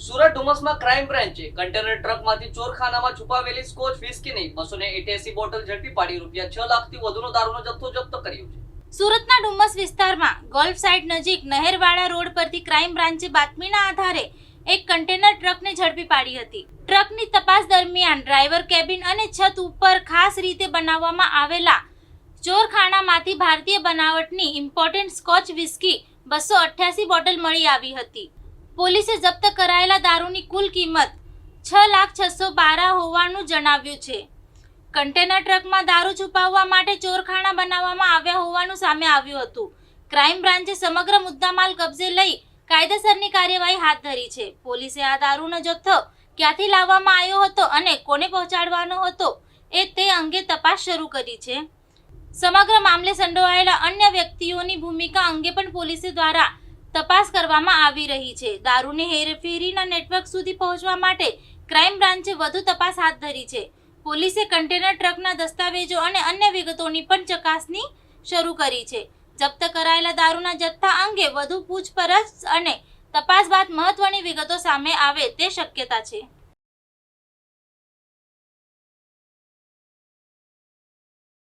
સુરત ડુમસમાં ક્રાઇમ બ્રાન્ચે કન્ટેનર ટ્રકમાંથી ચોરખાનામાં છુપાવેલી સ્કોચ વિસ્કીની 288 બોટલ ઝડપી પાડી ₹6 લાખથી વધુનો દારૂનો જથ્થો જપ્ત કર્યો છે। સુરતના ડુમસ વિસ્તારમાં ગોલ્ફ સાઇડ નજીક નહેરવાડા રોડ પરથી ક્રાઇમ બ્રાન્ચે બાતમીના આધારે એક કન્ટેનર ટ્રકને ઝડપી પાડી હતી। ટ્રકની તપાસ દરમિયાન ડ્રાઈવર કેબિન અને છત ઉપર ખાસ રીતે બનાવવામાં આવેલા ચોરખાનામાંથી ભારતીય બનાવટની ઇમ્પોર્ટેન્ટ સ્કોચ વિસ્કી 288 બોટલ મળી આવી હતી। પોલીસે જપ્ત કરાયેલા દારૂની કુલ કિંમત ₹6,612 હોવાનું જણાવ્યું છે। કન્ટેનર ટ્રકમાં દારૂ છુપાવવા માટે ચોરખાના બનાવવામાં આવ્યા હોવાનું સામે આવ્યું હતું। ક્રાઇમ બ્રાન્ચે સમગ્ર મુદ્દામાલ કબજે લઈ કાયદેસરની કાર્યવાહી હાથ ધરી છે। પોલીસે આ દારૂનો જથ્થો ક્યાંથી લાવવામાં આવ્યો હતો અને કોને પહોંચાડવાનો હતો તે અંગે તપાસ શરૂ કરી છે। સમગ્ર મામલે સંડોવાયેલા અન્ય વ્યક્તિઓની ભૂમિકા અંગે પણ પોલીસ દ્વારા તપાસ કરવામાં આવી રહી છે। દારૂની હેરફેરીના નેટવર્ક સુધી પહોંચવા માટે ક્રાઇમ બ્રાન્ચે વધુ તપાસ હાથ ધરી છે। પોલીસે કન્ટેનર ટ્રકના દસ્તાવેજો અને અન્ય વિગતોની પણ ચકાસણી શરૂ કરી છે। જપ્ત કરાયેલા દારૂના જથ્થા અંગે વધુ પૂછપરછ અને તપાસ બાદ મહત્વની વિગતો સામે આવે તે શક્યતા છે।